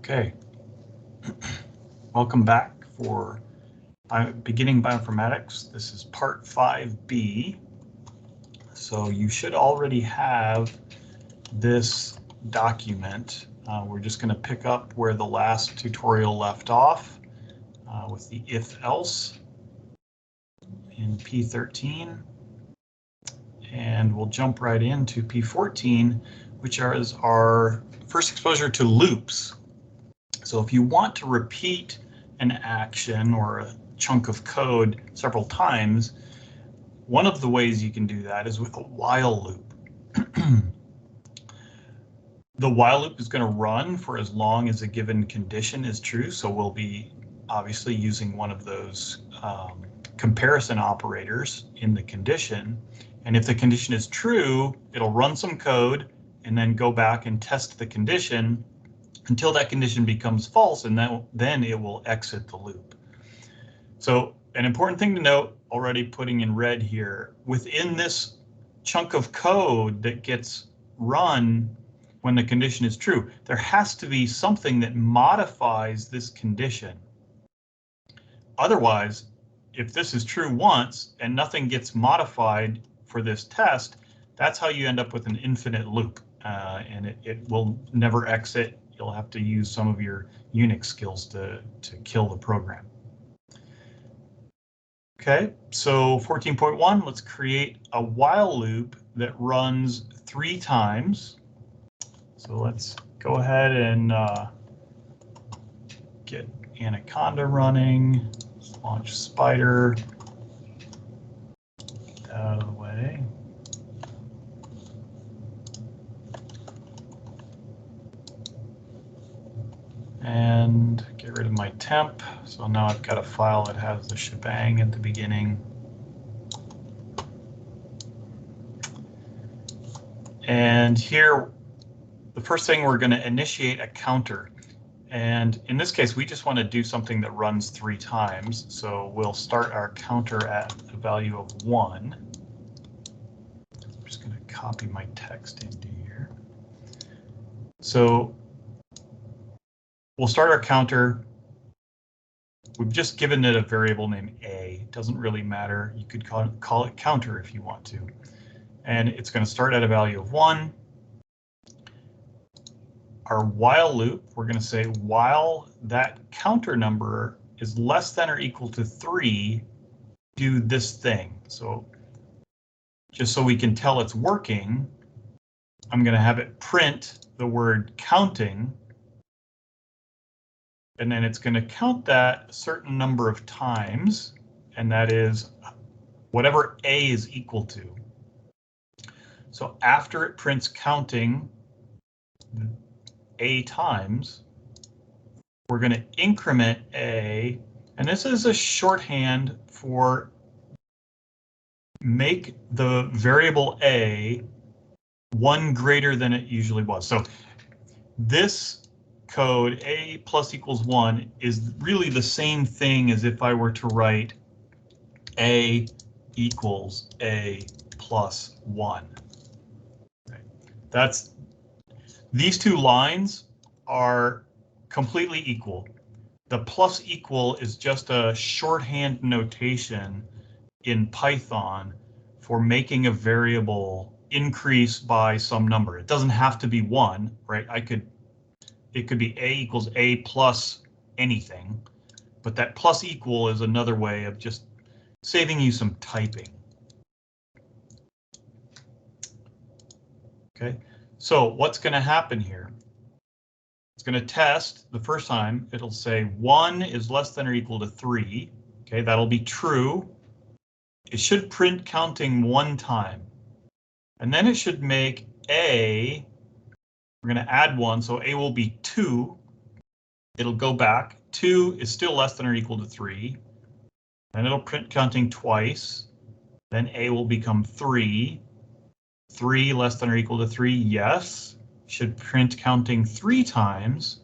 Okay, welcome back for beginning bioinformatics. This is part 5B. So you should already have this document. We're just going to pick up where the last tutorial left off with the if-else in P13. And we'll jump right into P14, which is our first exposure to loops. So if you want to repeat an action or a chunk of code several times, one of the ways you can do that is with a while loop. The while loop is going to run for as long as a given condition is true, so we'll be obviously using one of those comparison operators in the condition. And if the condition is true, it'll run some code and then go back and test the condition until that condition becomes false, and then it will exit the loop. So an important thing to note, already putting in red here, within this chunk of code that gets run when the condition is true, there has to be something that modifies this condition. Otherwise, if this is true once and nothing gets modified for this test, that's how you end up with an infinite loop, and it will never exit. You'll have to use some of your Unix skills to kill the program. Okay, so 14.1, let's create a while loop that runs 3 times. So let's go ahead and get Anaconda running, launch Spider out of the way. And get rid of my temp. So now I've got a file that has the shebang at the beginning. And here, the first thing, we're going to initiate a counter. And in this case, we just want to do something that runs 3 times. So we'll start our counter at a value of 1. I'm just going to copy my text into here. So we'll start our counter. We've just given it a variable named A. It doesn't really matter. You could call it counter if you want to. And it's going to start at a value of 1. Our while loop, we're going to say while that counter number is less than or equal to 3, do this thing. So just so we can tell it's working, I'm going to have it print the word counting. And then it's going to count that a certain number of times, and that is whatever A is equal to. So after it prints counting A times, we're going to increment A, and this is a shorthand for make the variable A 1 greater than it usually was. So this code, A plus equals 1, is really the same thing as if I were to write A equals A plus 1. Okay. These 2 lines are completely equal. The plus equal is just a shorthand notation in Python for making a variable increase by some number. It doesn't have to be 1, right? It could be A equals A plus anything, but that plus equal is another way of just saving you some typing. Okay, so what's going to happen here? It's going to test the first time. It'll say 1 is less than or equal to 3. Okay, that'll be true. It should print counting 1 time, and then it should make A. We're going to add 1, so A will be 2. It'll go back. 2 is still less than or equal to 3. Then it'll print counting twice. Then A will become 3. 3 less than or equal to 3, yes. Should print counting 3 times.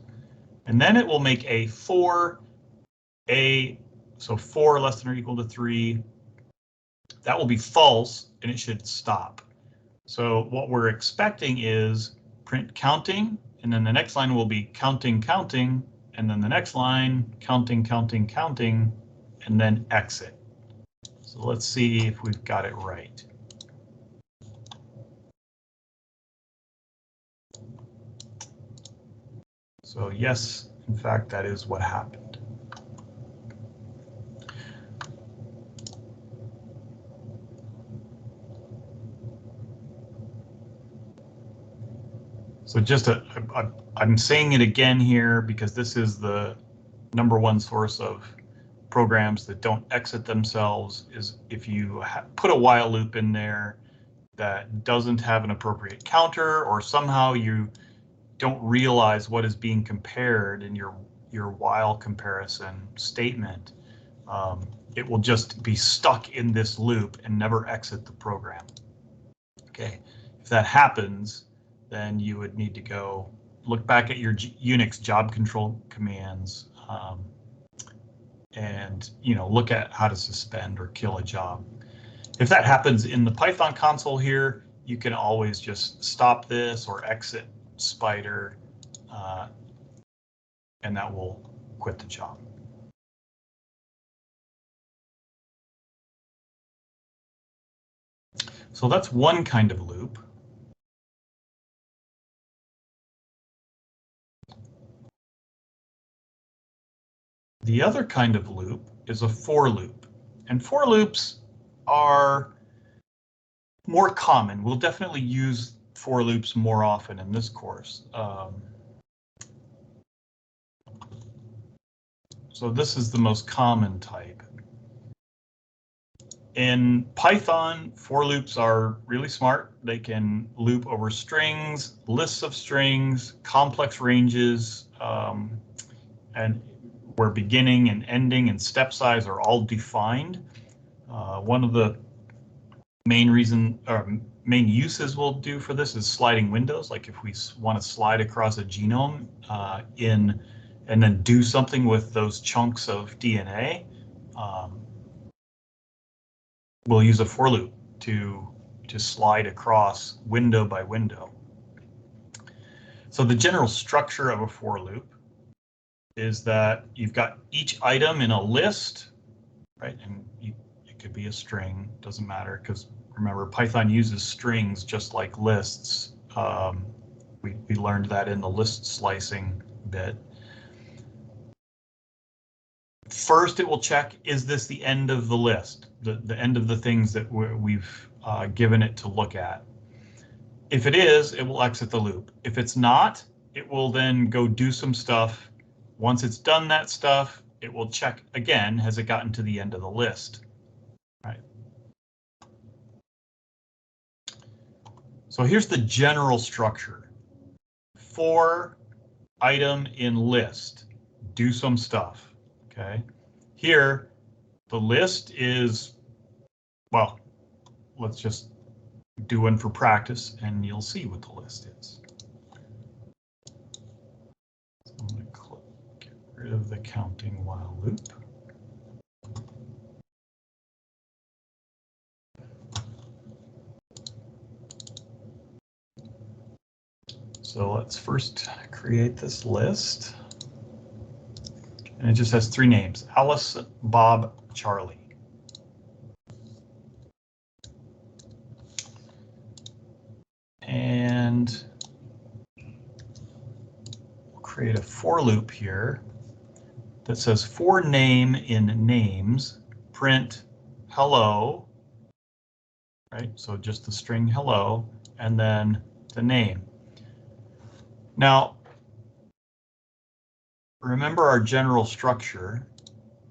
And then it will make A 4. So 4 less than or equal to 3. That will be false, and it should stop. So what we're expecting is print counting and then the next line will be counting, counting, and then the next line, counting, counting, counting, and then exit. So let's see if we've got it right. So yes, in fact, that is what happened. So just I'm saying it again here because this is the #1 source of programs that don't exit themselves, is if you put a while loop in there that doesn't have an appropriate counter, or somehow you don't realize what is being compared in your while comparison statement, it will just be stuck in this loop and never exit the program. Okay, if that happens, then you would need to go look back at your Unix job control commands and look at how to suspend or kill a job. If that happens in the Python console here, you can always just stop this or exit spider, and that will quit the job. So that's one kind of loop. The other kind of loop is a for loop, and for loops are more common. We'll definitely use for loops more often in this course. So this is the most common type. In Python, for loops are really smart. They can loop over strings, lists of strings, complex ranges, and where beginning and ending and step size are all defined. One of the main uses we'll do for this is sliding windows. Like if we want to slide across a genome and then do something with those chunks of DNA, we'll use a for loop to slide across window by window. So the general structure of a for loop is that you've got each item in a list, right? And it could be a string, doesn't matter, because remember, Python uses strings just like lists. We learned that in the list slicing bit. First, it will check, is this the end of the list, the end of the things that we've given it to look at? If it is, it will exit the loop. If it's not, it will then go do some stuff. Once it's done that stuff, it will check again, has it gotten to the end of the list? Right. So here's the general structure. For item in list, do some stuff. Okay, here the list is, well, let's just do one for practice and you'll see what the list is. So I'm going to get rid of the counting while loop. So let's first create this list. And it just has 3 names: Alice, Bob, Charlie. And we'll create a for loop here that says for name in names, print hello, right? So just the string hello, and then the name. Now, remember our general structure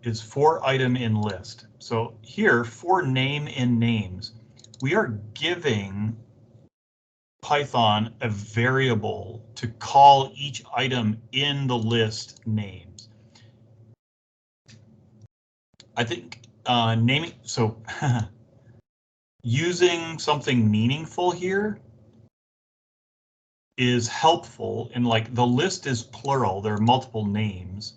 is for item in list. So here, for name in names, we are giving Python a variable to call each item in the list names. I think naming, so using something meaningful here is helpful, in like the list is plural, there are multiple names.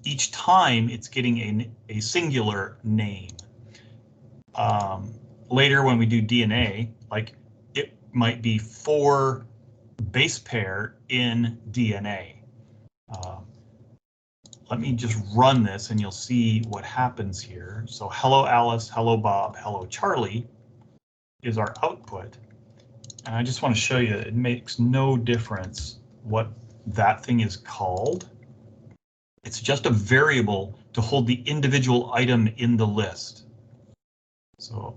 Each time it's getting a singular name. Later when we do DNA, like it might be for base pair in DNA. Let me just run this and you'll see what happens here. So hello Alice, hello Bob, hello Charlie is our output. And I just want to show you it makes no difference what that thing is called. It's just a variable to hold the individual item in the list. So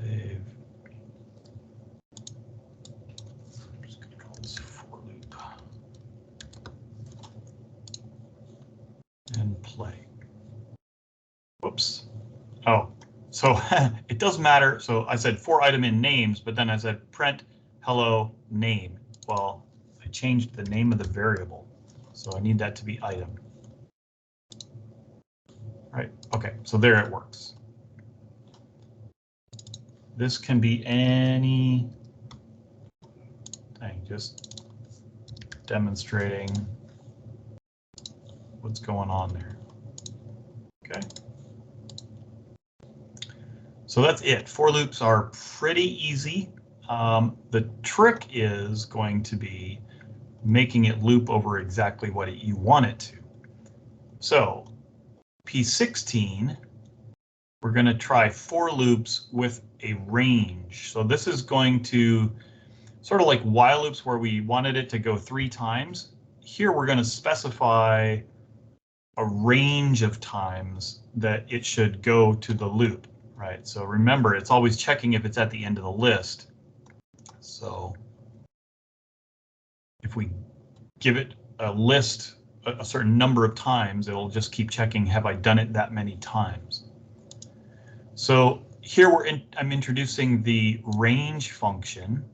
save. I'm just going to call this for loop. And play. Whoops. Oh, so it doesn't matter. So I said for item in names, but then I said print hello name. Well, I changed the name of the variable, so I need that to be item. Right. OK, so there it works. This can be any thing, just demonstrating what's going on there. OK. So that's it. For loops are pretty easy. The trick is going to be making it loop over exactly what you want it to. So P16, we're going to try for loops with a range. So this is going to sort of like while loops where we wanted it to go 3 times. Here we're going to specify a range of times that it should go to the loop, right? So remember, it's always checking if it's at the end of the list. So if we give it a list a certain number of times, it'll just keep checking, have I done it that many times? So here I'm introducing the range function.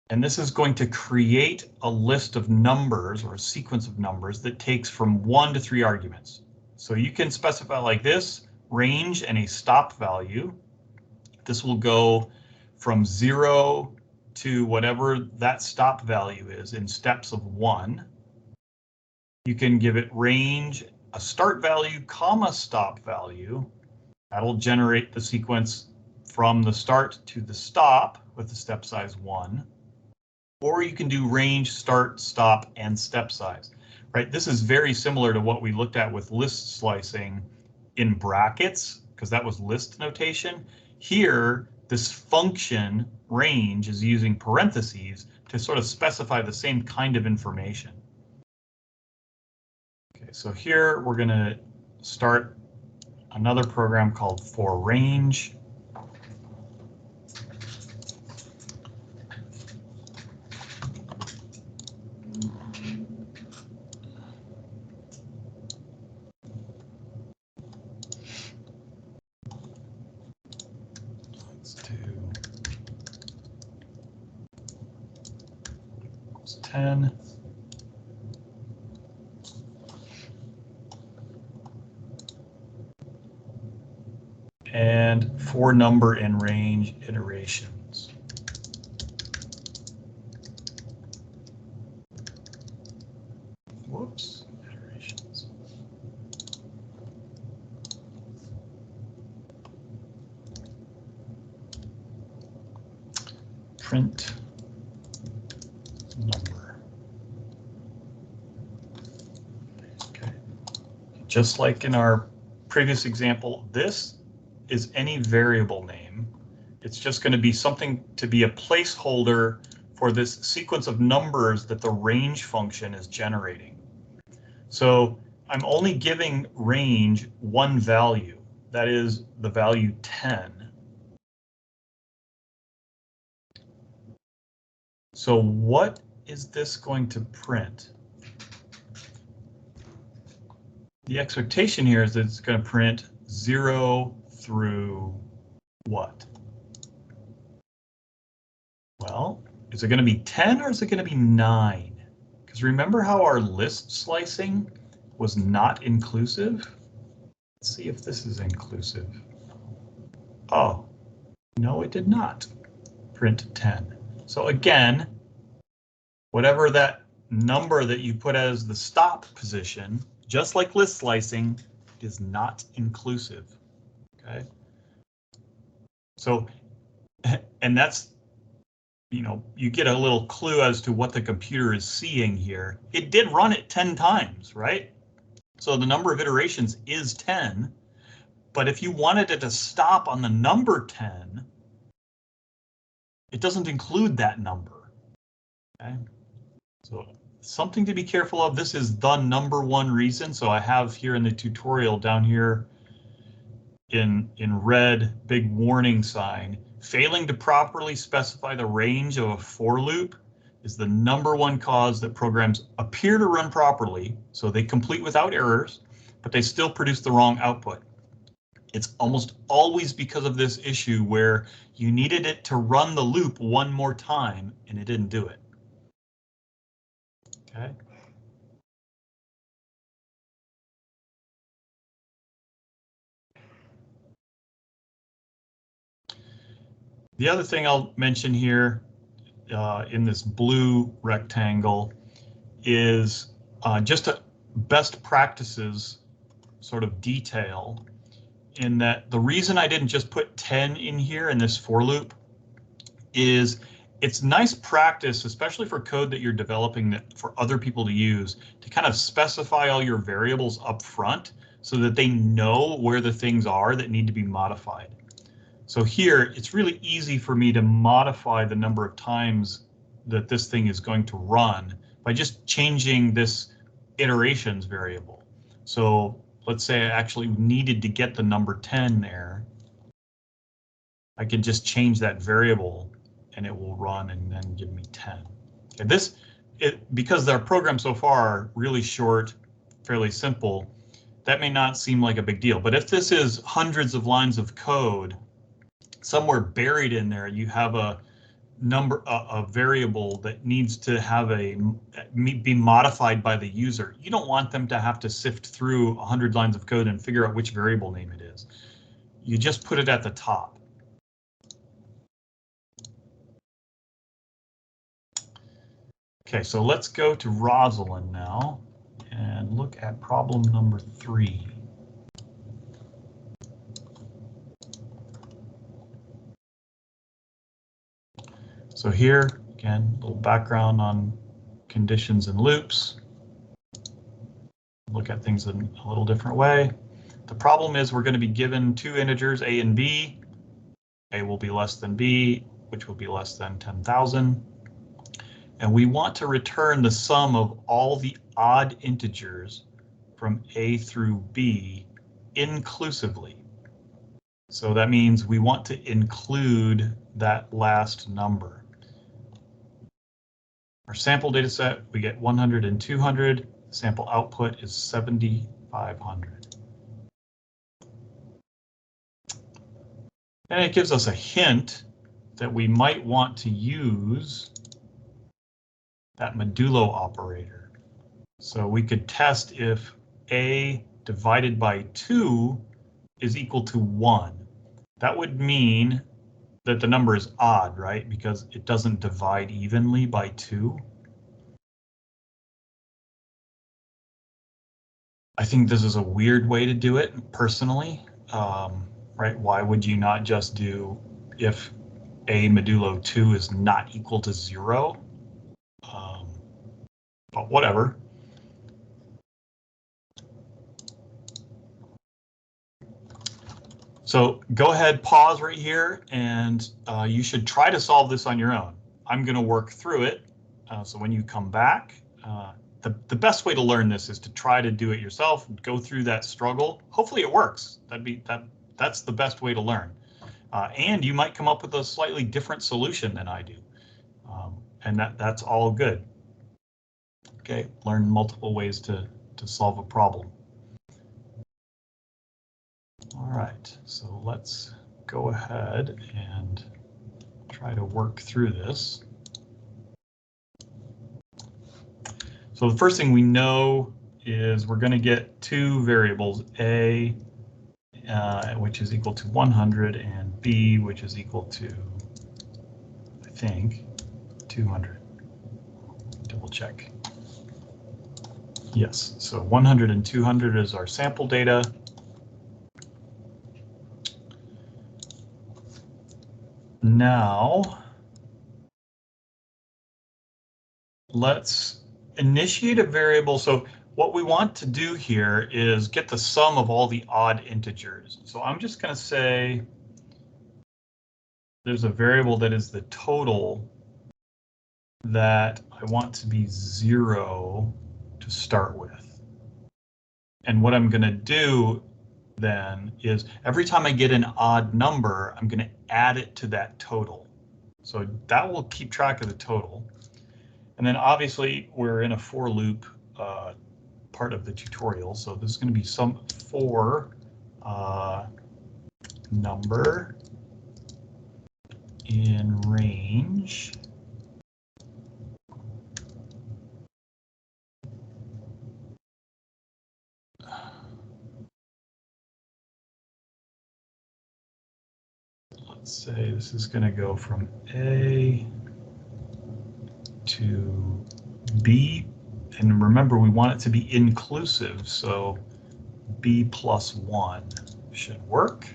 And this is going to create a list of numbers or a sequence of numbers that takes from 1 to 3 arguments. So you can specify like this, range and a stop value. This will go from 0 to whatever that stop value is in steps of 1. You can give it range, a start value, comma stop value. That'll generate the sequence from the start to the stop with the step size 1. Or you can do range, start, stop, and step size, right? This is very similar to what we looked at with list slicing in brackets, because that was list notation. Here, this function range is using parentheses to sort of specify the same kind of information. Okay, so here we're going to start another program called for range. Let's do 10. And for number and range iterations. Whoops, iterations. Print number. Okay. Just like in our previous example, this is any variable name. It's just going to be something to be a placeholder for this sequence of numbers that the range function is generating. So I'm only giving range one value, that is the value 10. So what is this going to print? The expectation here is that it's going to print 0 through what? Well, is it going to be 10 or is it going to be 9? Because remember how our list slicing was not inclusive? Let's see if this is inclusive. Oh, no, it did not print 10. So again, whatever that number that you put as the stop position, just like list slicing, It is not inclusive. Okay. So, and that's, you know, you get a little clue as to what the computer is seeing here. It did run it 10 times, right? So the number of iterations is 10. But if you wanted it to stop on the number 10, it doesn't include that number. Okay. So something to be careful of. This is the number one reason. So I have here in the tutorial down here in red, big warning sign. Failing to properly specify the range of a for loop is the number one cause that programs appear to run properly, so they complete without errors, but they still produce the wrong output. It's almost always because of this issue where you needed it to run the loop one more time and it didn't do it. Okay. The other thing I'll mention here in this blue rectangle is just a best practices sort of detail, in that the reason I didn't just put 10 in here in this for loop is it's nice practice, especially for code that you're developing that for other people to use, to kind of specify all your variables up front so that they know where the things are that need to be modified. So here, it's really easy for me to modify the number of times that this thing is going to run by just changing this iterations variable. So let's say I actually needed to get the number 10 there. I can just change that variable and it will run and then give me 10. Okay, because our programs so far are really short, fairly simple, that may not seem like a big deal. But if this is hundreds of lines of code, somewhere buried in there, you have a variable that needs to have be modified by the user. You don't want them to have to sift through 100 lines of code and figure out which variable name it is. You just put it at the top. Okay, so let's go to Rosalind now and look at problem number 3. So here, again, a little background on conditions and loops. Look at things in a little different way. The problem is we're going to be given two integers, a and b. A will be less than b, which will be less than 10,000. And we want to return the sum of all the odd integers from a through b inclusively. So that means we want to include that last number. Our sample data set, we get 100 and 200. Sample output is 7,500. And it gives us a hint that we might want to use that modulo operator. So we could test if a divided by 2 is equal to 1. That would mean that the number is odd, right? Because it doesn't divide evenly by 2. I think this is a weird way to do it personally, right? Why would you not just do if a modulo 2 is not equal to 0? But whatever. So go ahead, pause right here, and you should try to solve this on your own. I'm going to work through it. So when you come back, the best way to learn this is to try to do it yourself, go through that struggle. Hopefully it works. That's the best way to learn. And you might come up with a slightly different solution than I do. And that's all good. Okay, learn multiple ways to solve a problem. All right, so let's go ahead and try to work through this. So the first thing we know is we're going to get two variables, a, which is equal to 100, and b, which is equal to, I think, 200. Double check. Yes, so 100 and 200 is our sample data. Now, let's initiate a variable. So what we want to do here is get the sum of all the odd integers. So I'm just going to say there's a variable that is the total that I want to be 0 to start with. And what I'm going to do then is every time I get an odd number, I'm going to add it to that total. So that will keep track of the total. And then obviously we're in a for loop part of the tutorial. So this is going to be some for number in range. Let's say this is going to go from A to B. And remember, we want it to be inclusive. So B plus 1 should work.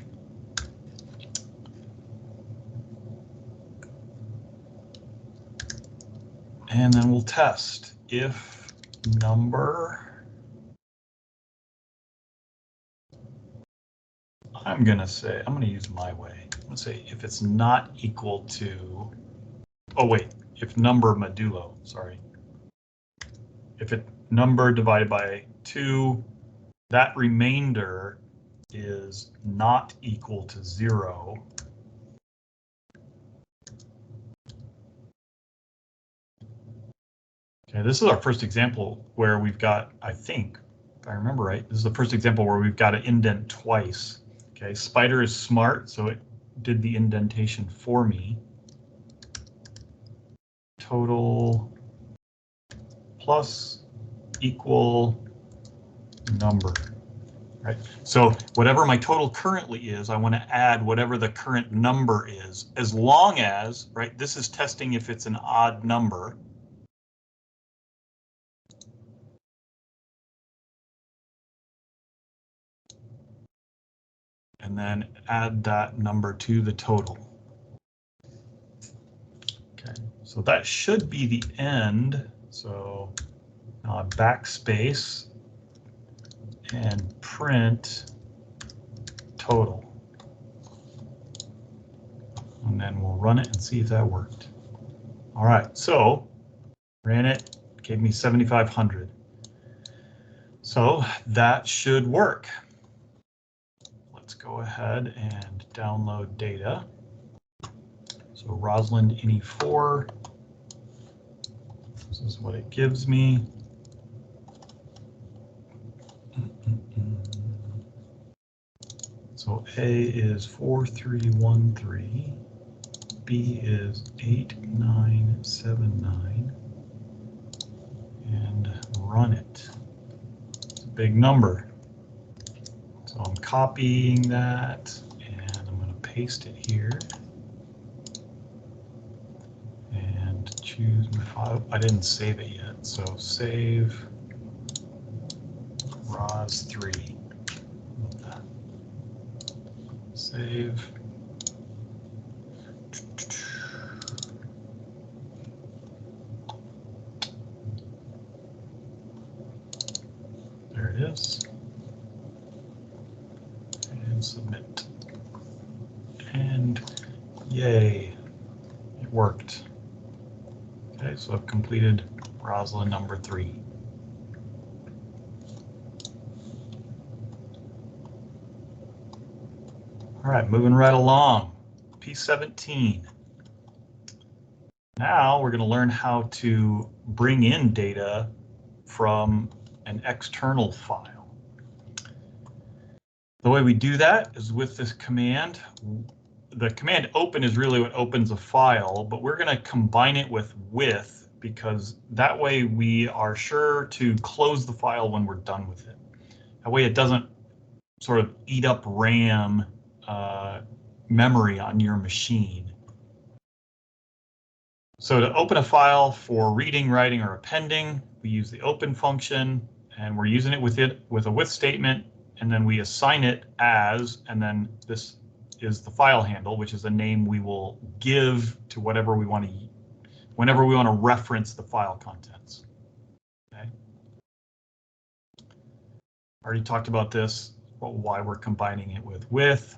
And then we'll test if number, I'm going to use my way. I'm going to say if it's not equal to, oh wait, if number modulo, sorry. If it number divided by 2, that remainder is not equal to 0. Okay, this is our first example where we've got, I think, if I remember right, this is the first example where we've got an indent twice. Okay, Spider is smart, so it did the indentation for me. Total plus equal number, right? So whatever my total currently is, I want to add whatever the current number is, as long as, right, this is testing if it's an odd number. And then add that number to the total. Okay, so that should be the end. So now backspace and print total. And then we'll run it and see if that worked. All right, so ran it, gave me 7,500. So that should work. Let's go ahead and download data. So Rosalind ini4. This is what it gives me. So A is 4313. B is 8979. And run it. It's a big number. So I'm copying that and I'm going to paste it here. And choose my file. I didn't save it yet, so save ROS3. Save. There it is. And submit. And yay, it worked. Okay, so I've completed Rosalind number 3. All right, moving right along. P17. Now we're going to learn how to bring in data from an external file. The way we do that is with this command. The command open is really what opens a file, but we're going to combine it with because that way we are sure to close the file when we're done with it. That way it doesn't sort of eat up RAM memory on your machine. So to open a file for reading, writing, or appending, we use the open function, and we're using it with a with statement, and then we assign it as, and then this is the file handle, which is a name we will give to whatever we want to, whenever we want to reference the file contents. Okay. Already talked about this, why we're combining it with.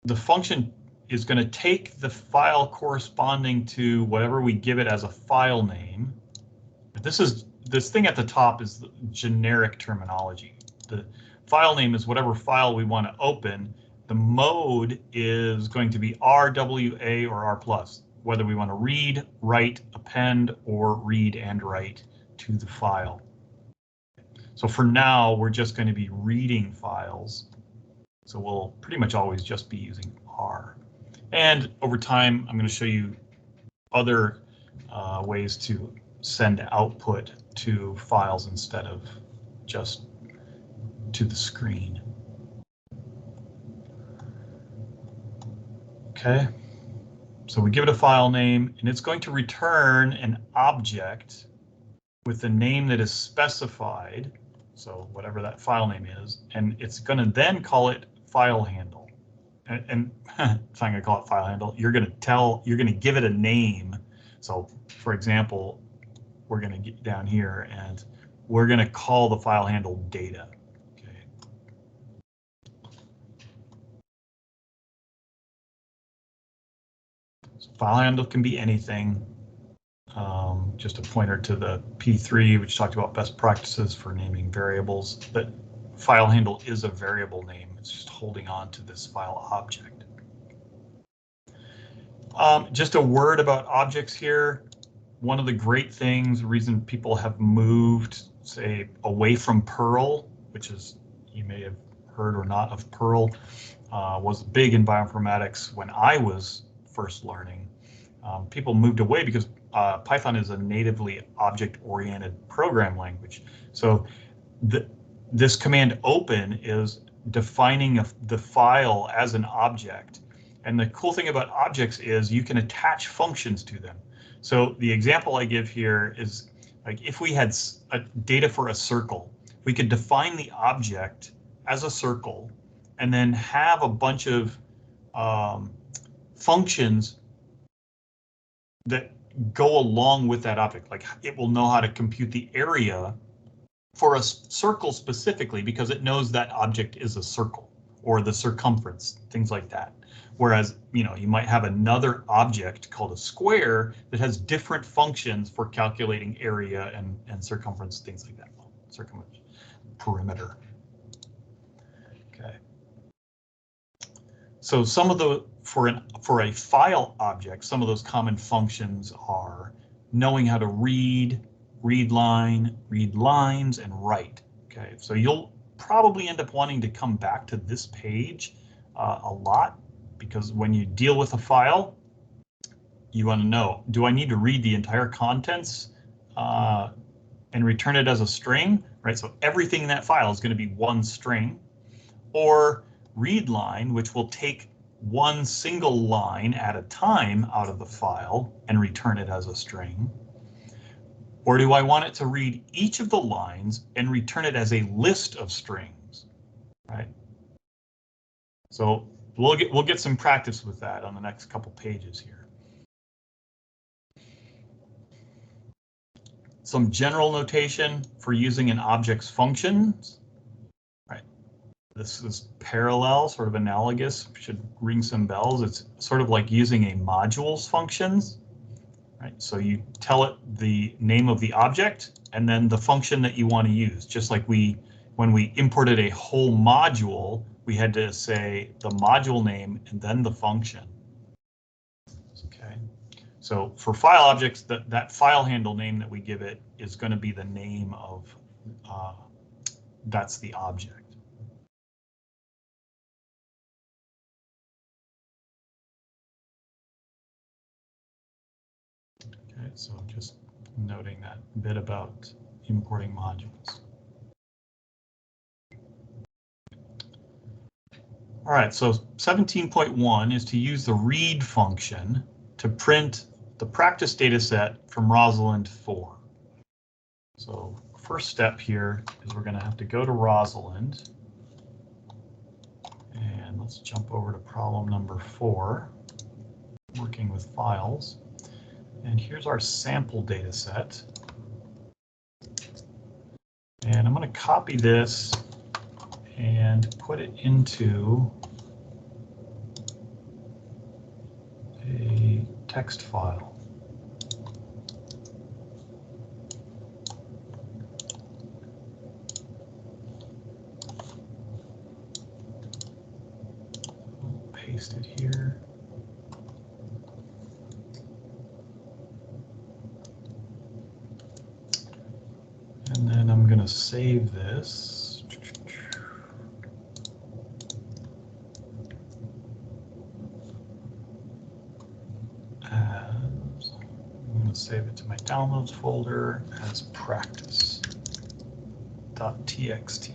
The function is going to take the file corresponding to whatever we give it as a file name. This thing at the top is the generic terminology. The file name is whatever file we want to open. The mode is going to be RWA or R+, whether we want to read, write, append, or read and write to the file. So for now, we're just going to be reading files. So we'll pretty much always just be using R. And over time, I'm going to show you other ways to send output to files instead of just to the screen. Okay, so we give it a file name, and it's going to return an object with the name that is specified, so whatever that file name is, and it's going to then call it file handle. And it's not going to call it file handle. You're going to give it a name. So, for example, we're going to get down here and we're going to call the file handle data. Okay. So file handle can be anything. Just a pointer to the P3, which talked about best practices for naming variables. But file handle is a variable name. It's just holding on to this file object. Just a word about objects here. One of the great things, the reason people have moved, say, away from Perl, which is, you may have heard or not of Perl, was big in bioinformatics when I was first learning. People moved away because Python is a natively object-oriented program language. So this command open is defining the file as an object. And the cool thing about objects is you can attach functions to them. So the example I give here is like if we had data for a circle, we could define the object as a circle and then have a bunch of functions that go along with that object. Like it will know how to compute the area for a circle specifically because it knows that object is a circle or the circumference, things like that. Whereas, you might have another object called a square that has different functions for calculating area and circumference, things like that. Well, circumference, perimeter. Okay. So some of the for a file object, some of those common functions are knowing how to read line, read lines, and write. Okay, so you'll probably end up wanting to come back to this page a lot. Because when you deal with a file, you want to know, do I need to read the entire contents and return it as a string, right? So everything in that file is going to be one string, or read line, which will take one single line at a time out of the file and return it as a string. Or do I want it to read each of the lines and return it as a list of strings, right? So we'll get some practice with that on the next couple pages here. Some general notation for using an object's functions. Right. This is parallel, sort of analogous, should ring some bells. It's sort of like using a module's functions. Right. So you tell it the name of the object and then the function that you want to use, just like when we imported a whole module, we had to say the module name and then the function. Okay, so for file objects, that file handle name that we give it is going to be the name of, that's the object. Okay, so just noting that bit about importing modules. All right, so 17.1 is to use the read function to print the practice data set from Rosalind 4. So first step here is we're going to have to go to Rosalind. And let's jump over to problem number 4, working with files. And here's our sample data set. And I'm going to copy this and put it into a text file. Paste it here. And then I'm going to save this. I'm going to save it to my downloads folder as practice.txt.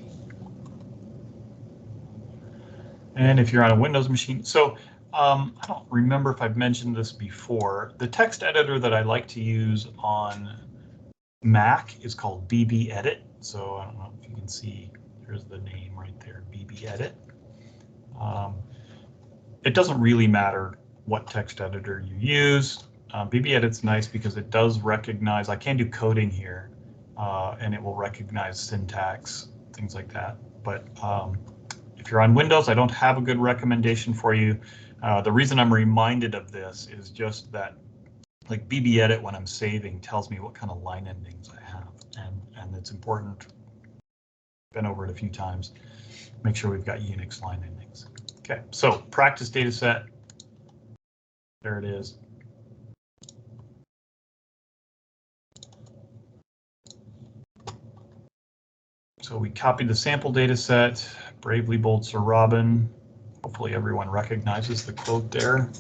And if you're on a Windows machine, so I don't remember if I've mentioned this before. The text editor that I like to use on Mac is called BBEdit. So I don't know if you can see, there's the name right there, BBEdit. It doesn't really matter what text editor you use. BBEdit's nice because it does recognize, I can do coding here, and it will recognize syntax, things like that. But if you're on Windows, I don't have a good recommendation for you. The reason I'm reminded of this is just that, like BBEdit, when I'm saving, tells me what kind of line endings I have, and it's important. Been over it a few times. Make sure we've got Unix line endings. Okay, so practice data set. There it is. So we copied the sample data set. Bravely bold Sir Robin. Hopefully everyone recognizes the quote there.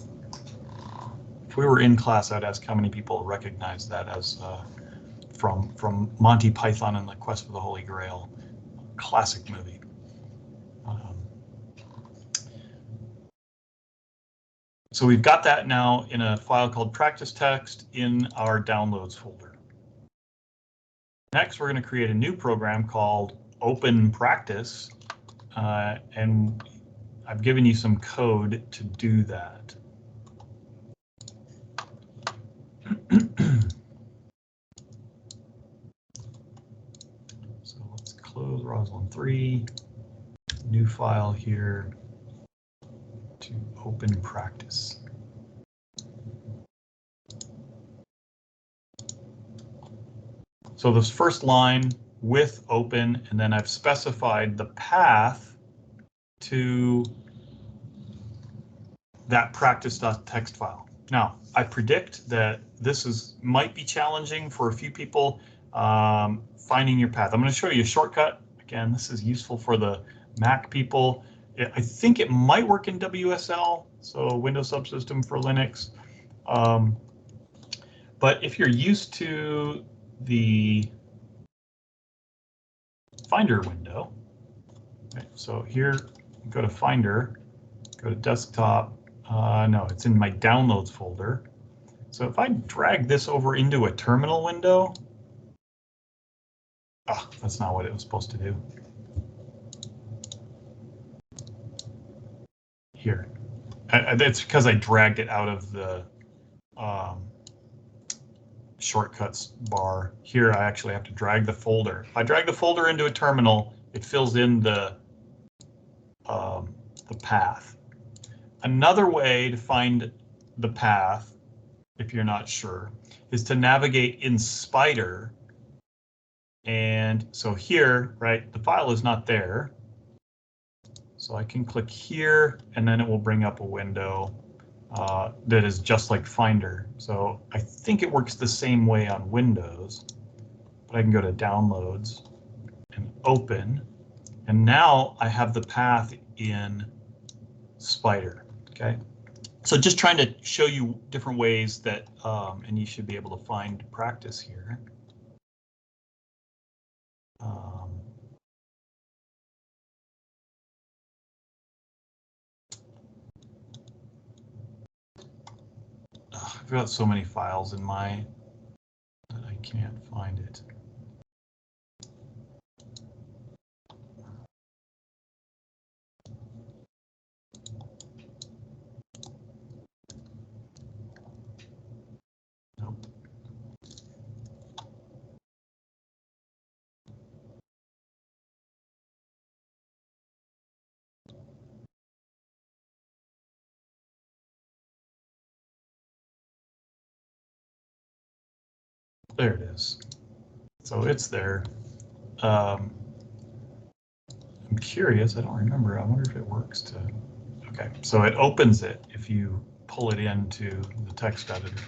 If we were in class, I'd ask how many people recognize that as from Monty Python and the Quest for the Holy Grail. Classic movie. So we've got that now in a file called practice text in our downloads folder. Next, we're going to create a new program called Open Practice, and I've given you some code to do that. So let's close Rosalind 3, new file here to Open Practice. So this first line with open, and then I've specified the path to that practice.txt file. Now, I predict that this might be challenging for a few people finding your path. I'm going to show you a shortcut. Again, this is useful for the Mac people. I think it might work in WSL, so Windows Subsystem for Linux. But if you're used to the Finder window, okay, so here, go to Finder, go to Desktop. No, it's in my Downloads folder. So if I drag this over into a terminal window, that's not what it was supposed to do. Here, that's because I dragged it out of the shortcuts bar. Here, I actually have to drag the folder. If I drag the folder into a terminal, it fills in the path. Another way to find the path, if you're not sure, is to navigate in Spider. And so here, right, the file is not there. So I can click here, and then it will bring up a window that is just like Finder. So I think it works the same way on Windows, but I can go to Downloads and Open, and now I have the path in Spider. Okay, so just trying to show you different ways that, and you should be able to find practice here. I've got so many files in my that I can't find it. There it is. So it's there. I'm curious. I don't remember. I wonder if it works to. Okay, so it opens it if you pull it into the text editor.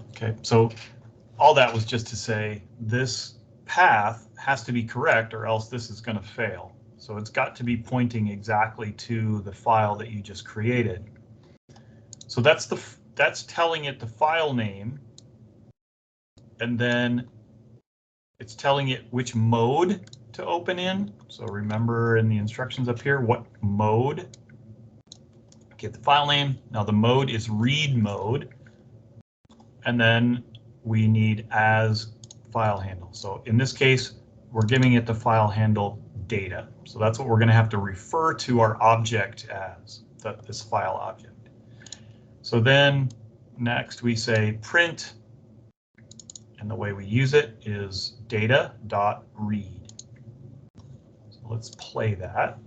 Okay, so all that was just to say this path has to be correct or else this is going to fail. So it's got to be pointing exactly to the file that you just created. So that's telling it the file name, and then it's telling it which mode to open in. So remember in the instructions up here, what mode. Get the file name. Now the mode is read mode. And then we need as file handle. So in this case, we're giving it the file handle data. So that's what we're going to have to refer to our object as, this file object. So then next we say print, and the way we use it is data.read. So let's play that.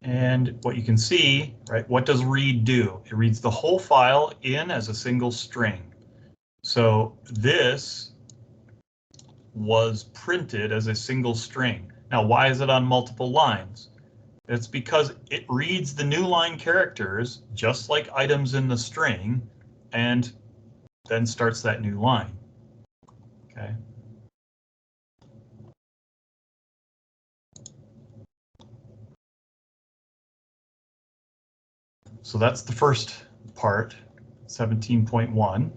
And what you can see, right, what does read do? It reads the whole file in as a single string. So this was printed as a single string. Now, why is it on multiple lines? It's because it reads the new line characters just like items in the string and then starts that new line. Okay. So that's the first part, 17.1.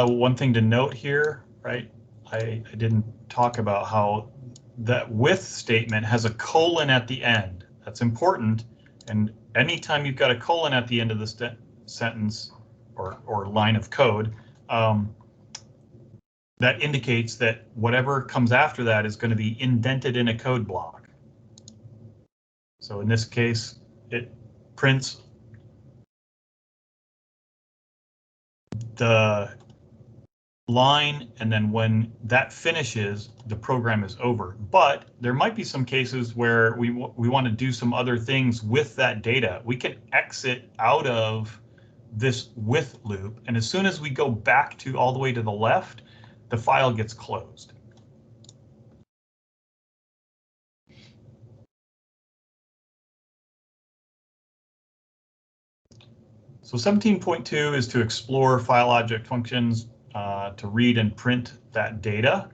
One thing to note here, right? I didn't talk about how that with statement has a colon at the end. That's important. And anytime you've got a colon at the end of the sentence or line of code, that indicates that whatever comes after that is going to be indented in a code block. So in this case, it prints the line, and then when that finishes, the program is over. But there might be some cases where we want to do some other things with that data. We can exit out of this with loop, and as soon as we go back to all the way to the left, the file gets closed. So 17.2 is to explore file object functions to read and print that data.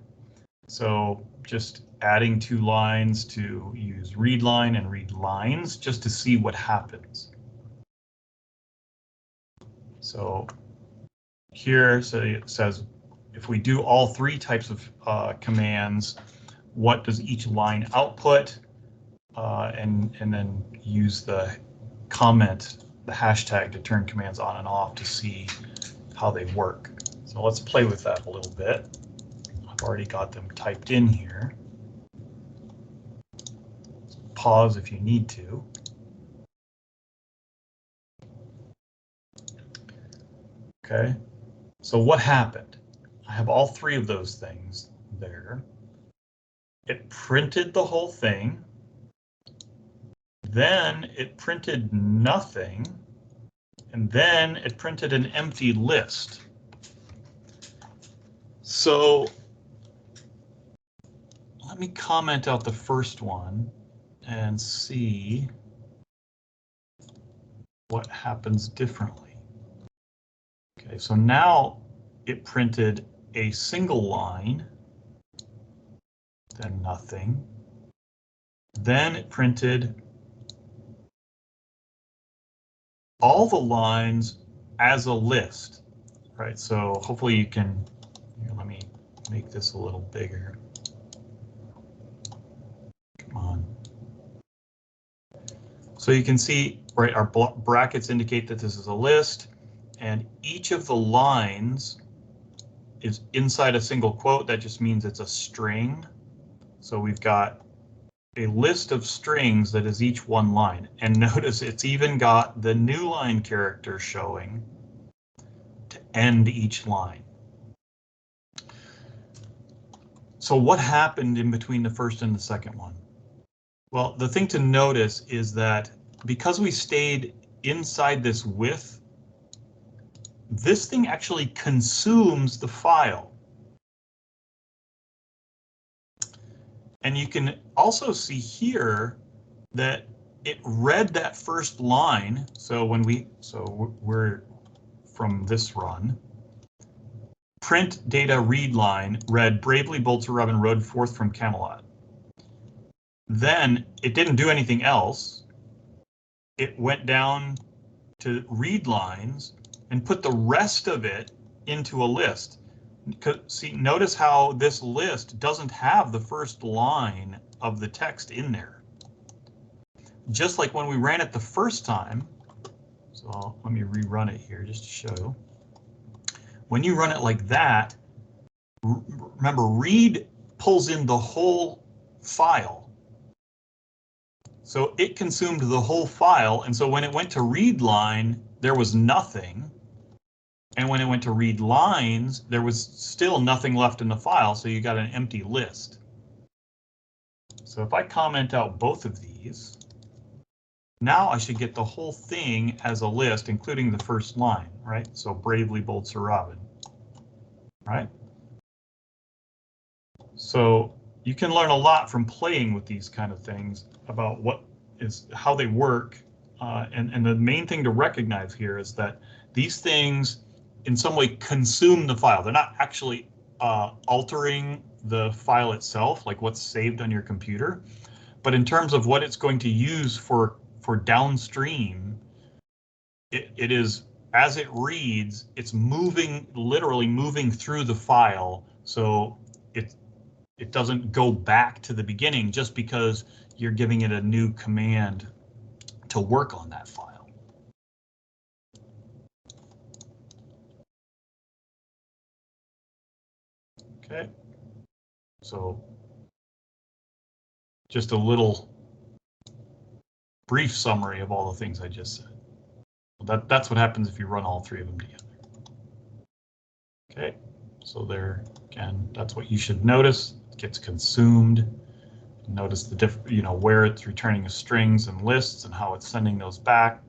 So just adding 2 lines to use readline and readlines just to see what happens. So here, so it says if we do all 3 types of commands, what does each line output? And then use the comment, the hashtag to turn commands on and off to see how they work. So let's play with that a little bit. I've already got them typed in here. Pause if you need to. Okay, so what happened? I have all 3 of those things there. It printed the whole thing. Then it printed nothing. And then it printed an empty list. So let me comment out the first one and see what happens differently. Okay, so now it printed a single line, then nothing. Then it printed all the lines as a list, right? So hopefully you can, here, let me make this a little bigger. Come on. So you can see, right, our brackets indicate that this is a list, and each of the lines is inside a single quote. That just means it's a string. So we've got a list of strings that is each one line. And notice it's even got the new line character showing to end each line. So what happened in between the first and the second one? Well, the thing to notice is that because we stayed inside this with, this thing actually consumes the file. And you can also see here that it read that first line. So we're from this run. Print data read line read bravely bold Sir Robin rode forth from Camelot. Then it didn't do anything else. It went down to read lines and put the rest of it into a list. See, notice how this list doesn't have the first line of the text in there. Just like when we ran it the first time. So let me rerun it here just to show. When you run it like that, remember, read pulls in the whole file. So it consumed the whole file, and so when it went to read line, there was nothing. And when it went to read lines, there was still nothing left in the file, so you got an empty list. So if I comment out both of these, now I should get the whole thing as a list, including the first line, right? So bravely bold Sir Robin, right? So you can learn a lot from playing with these kind of things about how they work. And the main thing to recognize here is that these things in some way consume the file. They're not actually altering the file itself, like what's saved on your computer, but in terms of what it's going to use for downstream, it is, as it reads, it's literally moving through the file. So it doesn't go back to the beginning just because you're giving it a new command to work on that file. Okay, so just a little brief summary of all the things I just said. That's what happens if you run all three of them together. Okay, so there again, that's what you should notice. It gets consumed. Notice the where it's returning strings and lists and how it's sending those back.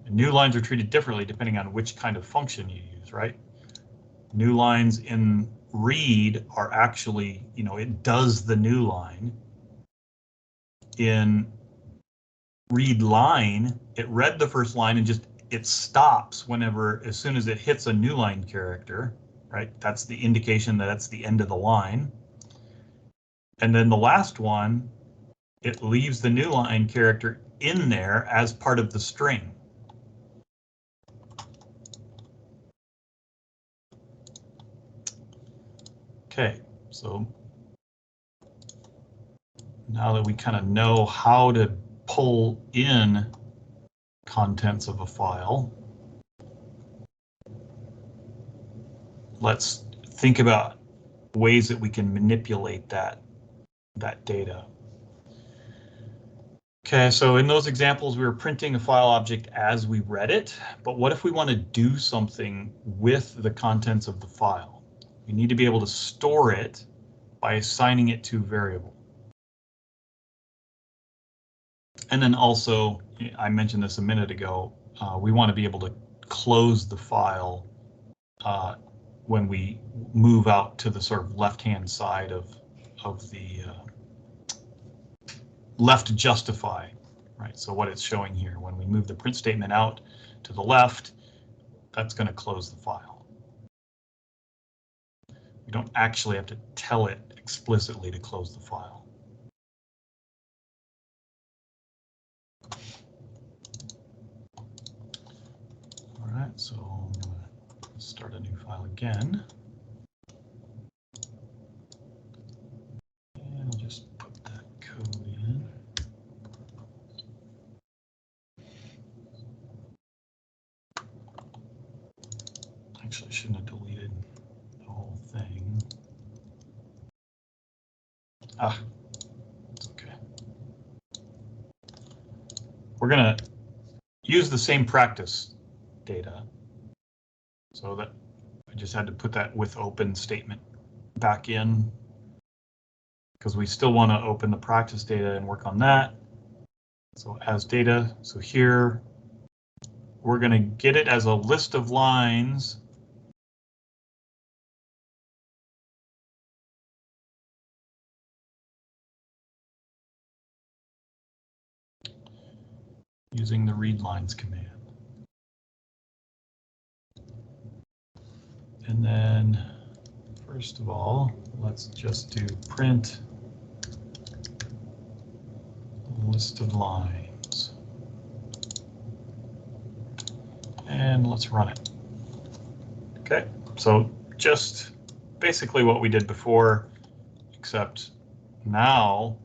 And new lines are treated differently depending on which kind of function you use, right? New lines in read are actually, it does the new line. In read line, it read the first line and it stops as soon as it hits a new line character, right? That's the indication that that's the end of the line. And then the last one, it leaves the new line character in there as part of the string. Okay, so now that we kind of know how to pull in contents of a file, let's think about ways that we can manipulate that data. Okay, so in those examples, we were printing a file object as we read it, but what if we want to do something with the contents of the file? We need to be able to store it by assigning it to a variable. And then also, I mentioned this a minute ago, we want to be able to close the file when we move out to the sort of left-hand side of the left justify, right? So what it's showing here, when we move the print statement out to the left, that's going to close the file. We don't actually have to tell it explicitly to close the file. All right, so I'm going to start a new file again. And I'll just put that code in. Actually, I shouldn't have deleted the whole thing. It's okay. We're going to use the same practice data. So that I just had to put that with open statement back in. because we still want to open the practice data and work on that. So as data, so here we're going to get it as a list of lines. Using the readlines command. And then, first of all, let's just do print list of lines. And let's run it. Okay, so just basically what we did before, except now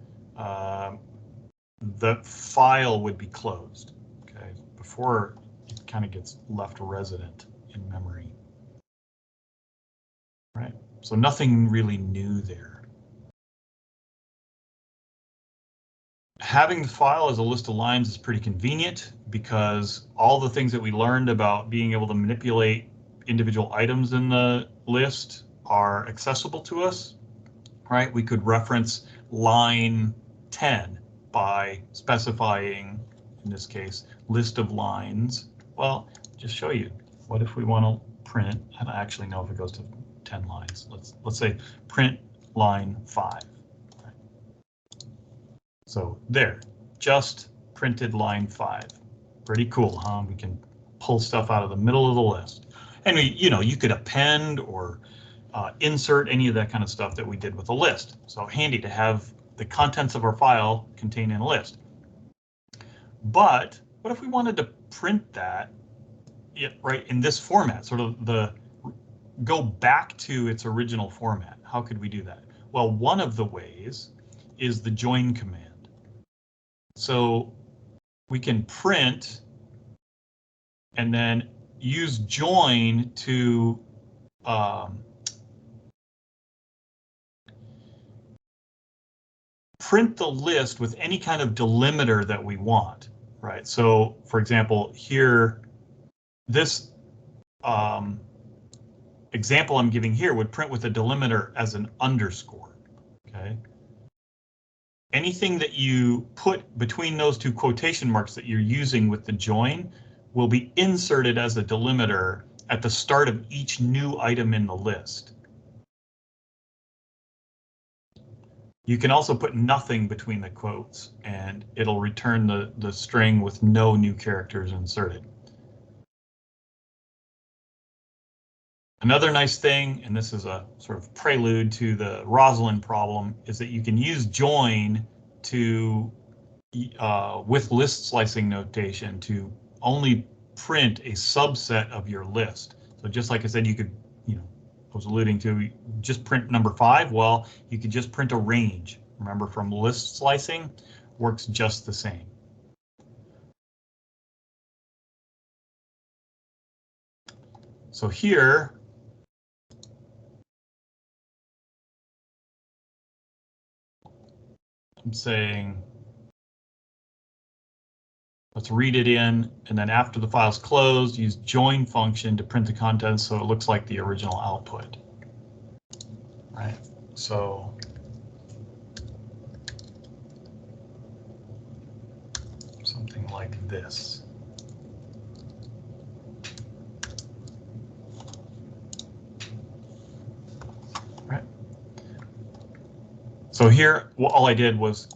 the file would be closed. Okay, before it kind of gets left resident in memory. Right, so nothing really new there. Having the file as a list of lines is pretty convenient because all the things that we learned about being able to manipulate individual items in the list are accessible to us, right? We could reference line 10 by specifying, in this case, list of lines. Well, just show you. What if we want to print? I don't actually know if it goes to 10 lines. Let's say print line 5. So there, just printed line 5. Pretty cool, huh? We can pull stuff out of the middle of the list. And you could append or insert any of that kind of stuff that we did with a list. So handy to have the contents of our file contained in a list. But what if we wanted to print that right in this format, sort of go back to its original format? How could we do that? Well, one of the ways is the join command. So we can print and then use join to print the list with any kind of delimiter that we want, right? So for example, here, this example I'm giving here would print with a delimiter as an underscore, okay? Anything that you put between those two quotation marks that you're using with the join will be inserted as a delimiter at the start of each new item in the list. You can also put nothing between the quotes and it'll return the string with no new characters inserted. Another nice thing, and this is a sort of prelude to the Rosalind problem, is that you can use join to, with list slicing notation, to only print a subset of your list. So just like I said, you could, I was alluding to just print number 5. Well, you could just print a range. Remember, from list slicing, works just the same. So here, I'm saying, let's read it in, and then after the file's closed, use join function to print the contents so it looks like the original output. Right, so something like this. Right. So here, all I did was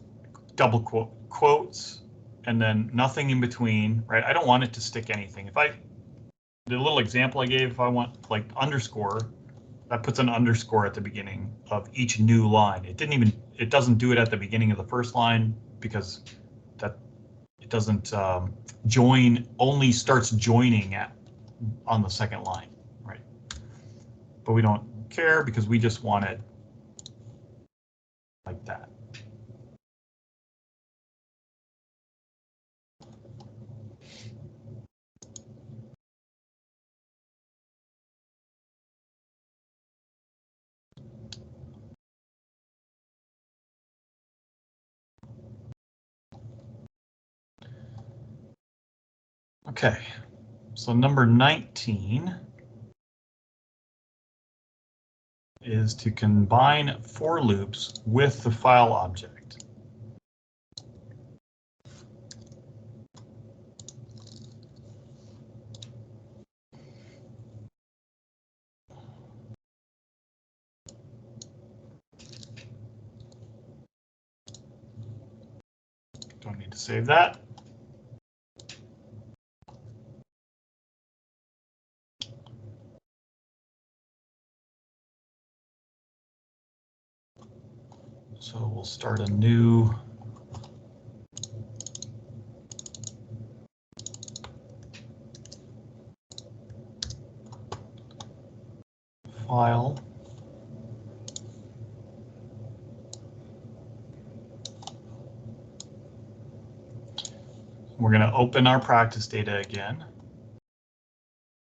double quotes and then nothing in between, right? I don't want it to stick anything. If the little example I gave, if I want like underscore, that puts an underscore at the beginning of each new line. It doesn't do it at the beginning of the first line because it doesn't join, only starts joining on the second line, right? But we don't care because we just want it like that. Okay, so number 19 is to combine for loops with the file object. Don't need to save that. So we'll start a new file. We're going to open our practice data again.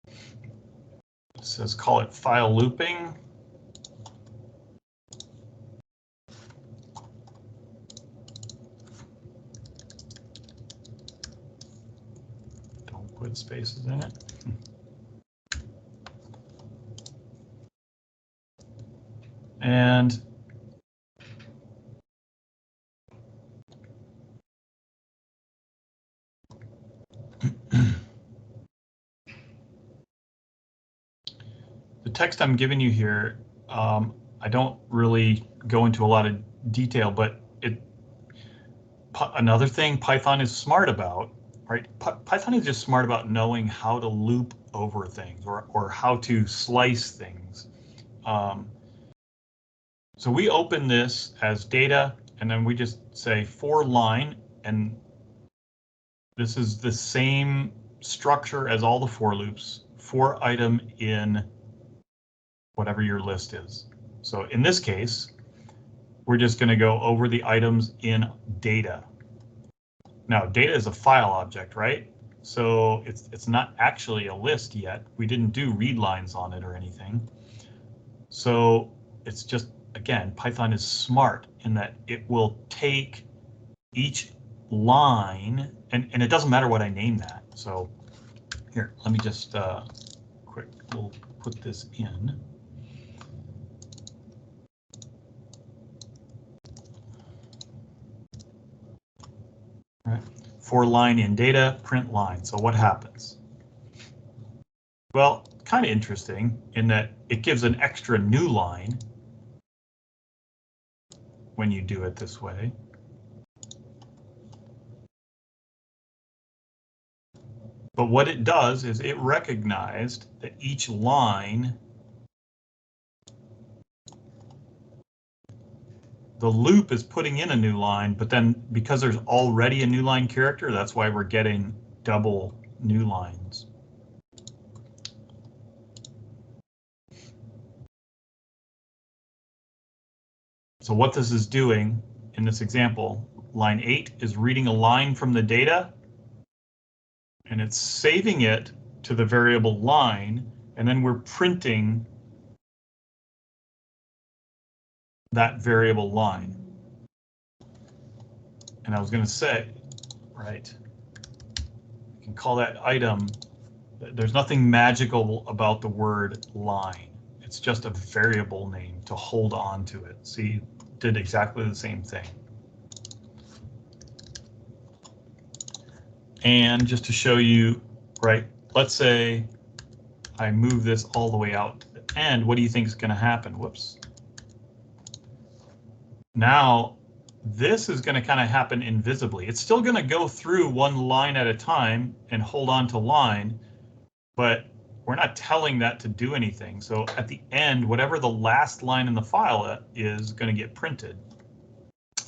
It says call it file looping. Don't put spaces in it. And the text I'm giving you here, I don't really go into a lot of detail, but another thing Python is smart about, right? Python is just smart about knowing how to loop over things or how to slice things. So we open this as data, and then we just say for line, and this is the same structure as all the for loops, for item in whatever your list is. So in this case, we're just going to go over the items in data. Now, data is a file object, right? So it's not actually a list yet. We didn't do read lines on it or anything. So it's just, again, Python is smart in that it will take each line, and it doesn't matter what I name that. So here, let me just we'll put this in. Right. For line in data, print line. So what happens? Well, kind of interesting in that it gives an extra new line when you do it this way. But what it does is it recognized that each line, the loop is putting in a new line, but then because there's already a new line character, that's why we're getting double new lines. So what this is doing in this example, line 8 is reading a line from the data, and it's saving it to the variable line, and then we're printing that variable line. And I was going to say, right, you can call that item. There's nothing magical about the word line. It's just a variable name to hold on to it. See, did exactly the same thing. And just to show you, right, let's say I move this all the way out to the end. What do you think is going to happen? Whoops. Now, this is going to kind of happen invisibly. It's still going to go through one line at a time and hold on to line, but we're not telling that to do anything. So at the end, whatever the last line in the file is going to get printed.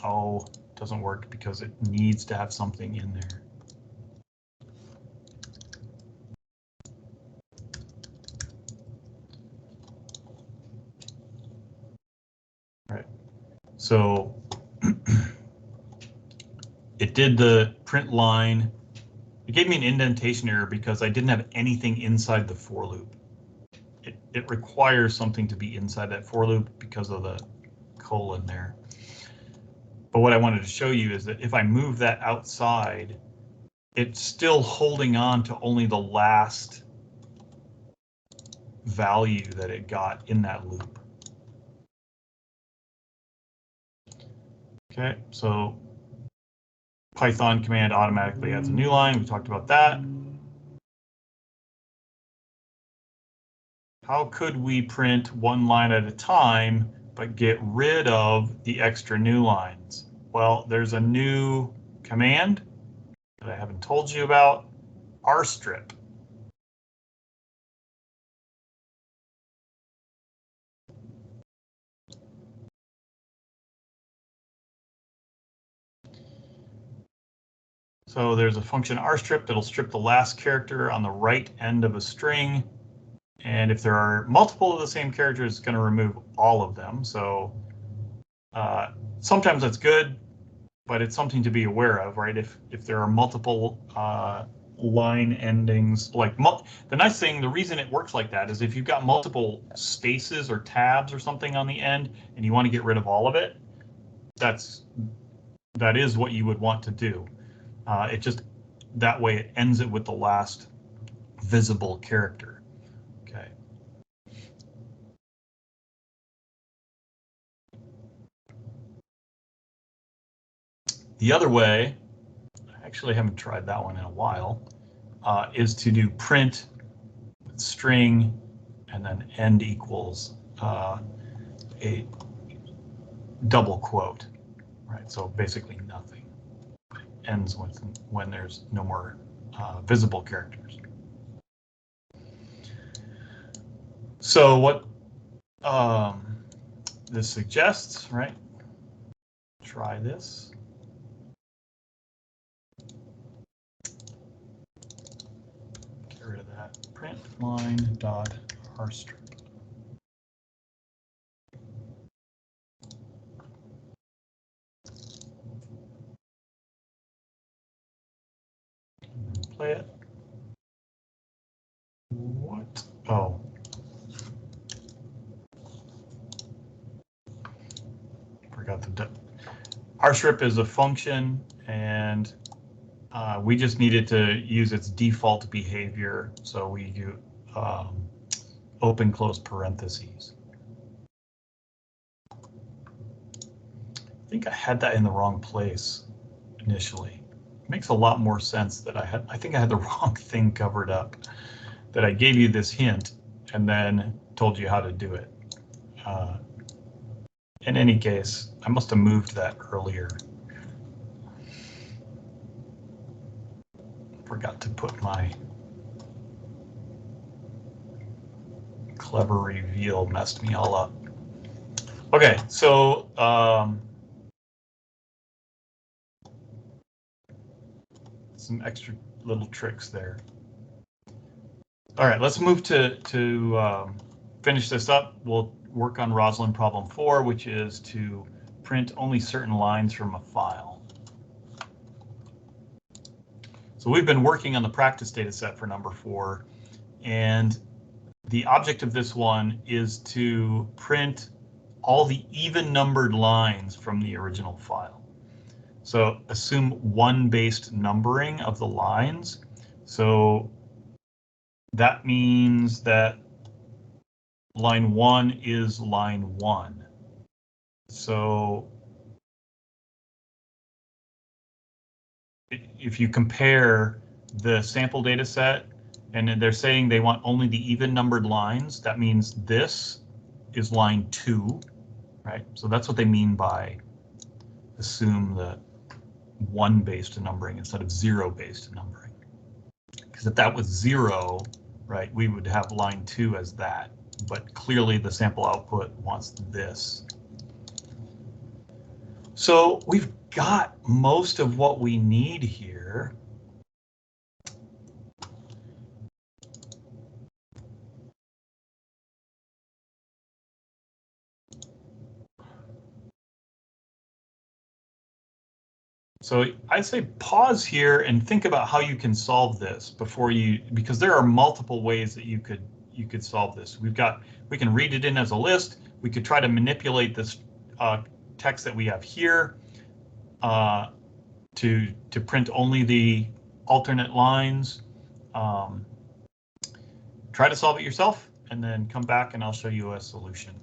Oh, it doesn't work because it needs to have something in there. Right. So it did the print line. It gave me an indentation error because I didn't have anything inside the for loop. It requires something to be inside that for loop because of the colon there. But what I wanted to show you is that if I move that outside, it's still holding on to only the last value that it got in that loop. Okay, so Python command automatically adds a new line. We talked about that. How could we print one line at a time, but get rid of the extra new lines? Well, there's a new command that I haven't told you about, rstrip. So there's a function rstrip that'll strip the last character on the right end of a string. And if there are multiple of the same characters, it's going to remove all of them. So sometimes that's good, but it's something to be aware of, right? If there are multiple line endings, like the nice thing, the reason it works like that is if you've got multiple spaces or tabs or something on the end, and you want to get rid of all of it, that is what you would want to do. It just that way it ends it with the last visible character. Okay. The other way, I actually haven't tried that one in a while, is to do print string and then end equals a double quote, right? So basically nothing. Ends when there's no more visible characters. So what this suggests, right? Try this. Get rid of that print line dot rstrip. Play it. What? Oh. Forgot the rstrip is a function, and we just needed to use its default behavior. So we do open close parentheses. I think I had that in the wrong place initially. It makes a lot more sense that I think I had the wrong thing covered up, that I gave you this hint and then told you how to do it. In any case, I must have moved that earlier. Forgot to put my clever reveal, messed me all up. Okay, so some extra little tricks there. All right, let's move to finish this up. We'll work on Rosalind problem 4, which is to print only certain lines from a file. So we've been working on the practice data set for number 4, and the object of this one is to print all the even numbered lines from the original file. So assume 1-based numbering of the lines. So that means that line 1 is line 1. So if you compare the sample data set, and they're saying they want only the even numbered lines, that means this is line 2, right? So that's what they mean by assume the 1-based numbering instead of 0-based numbering. Because if that was 0, right, we would have line 2 as that, but clearly the sample output wants this. So we've got most of what we need here. So I'd say pause here and think about how you can solve this before you, because there are multiple ways that you could solve this. We can read it in as a list. We could try to manipulate this text that we have here to print only the alternate lines. Try to solve it yourself and then come back and I'll show you a solution.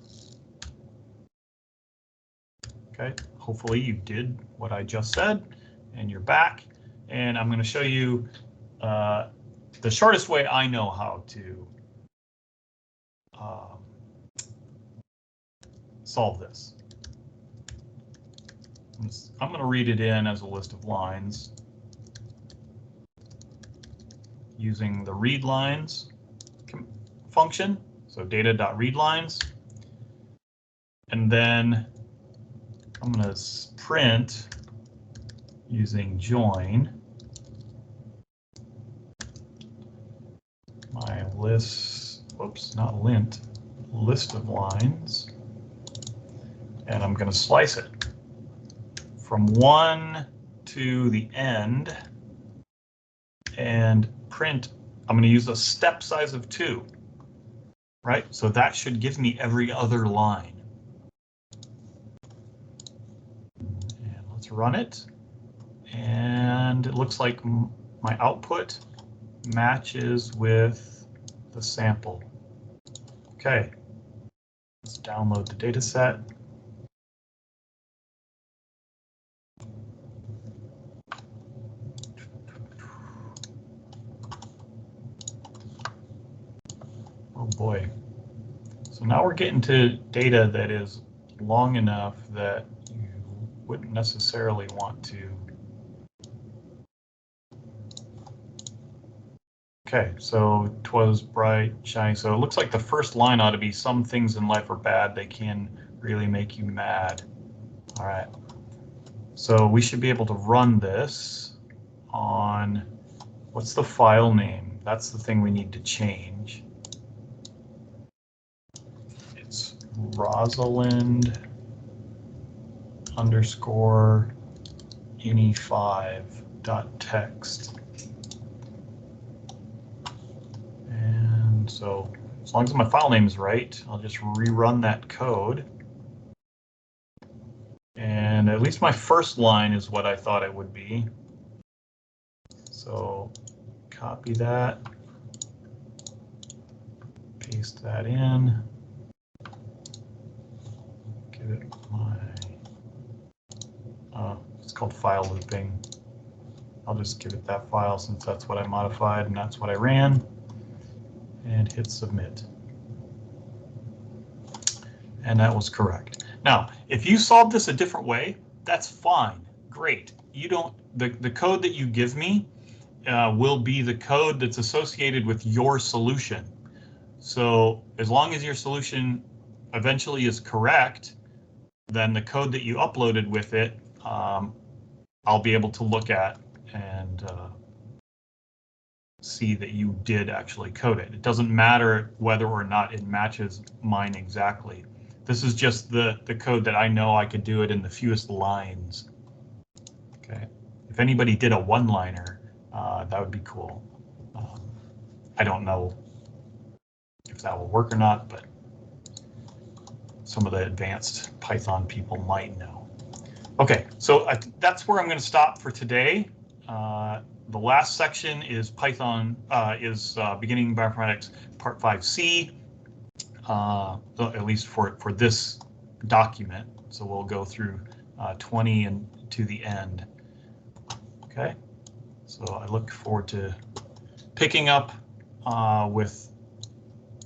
Okay. hopefully you did what I just said, and you're back. And I'm going to show you the shortest way I know how to solve this. I'm going to read it in as a list of lines using the readlines function. So data.readlines. And then I'm going to print using join my list, whoops, not lint, list of lines. And I'm going to slice it from 1 to the end and print. I'm going to use a step size of 2, right? So that should give me every other line. And let's run it. And it looks like my output matches with the sample. Okay, let's download the data set. Oh boy. So now we're getting to data that is long enough that you wouldn't necessarily want to. Okay, so 'twas bright, shiny. So it looks like the first line ought to be some things in life are bad. They can really make you mad. All right. So we should be able to run this on, what's the file name? That's the thing we need to change. It's Rosalind _ ini5.txt. And so as long as my file name is right, I'll just rerun that code. And at least my first line is what I thought it would be. So copy that, paste that in, give it my, it's called file looping. I'll just give it that file since that's what I modified and that's what I ran, and hit submit. And that was correct. Now, if you solve this a different way, that's fine, great. You don't, the code that you give me will be the code that's associated with your solution. So as long as your solution eventually is correct, then the code that you uploaded with it, I'll be able to look at and see that you did actually code it. It doesn't matter whether or not it matches mine exactly. This is just the code that I know I could do it in the fewest lines. Okay, if anybody did a one-liner, that would be cool. I don't know if that will work or not, but some of the advanced Python people might know. Okay, so that's where I'm going to stop for today. The last section is Python, beginning Bioinformatics Part 5C, at least for this document. So we'll go through 20 and to the end. Okay, so I look forward to picking up with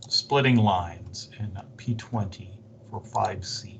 splitting lines in P20 for 5C.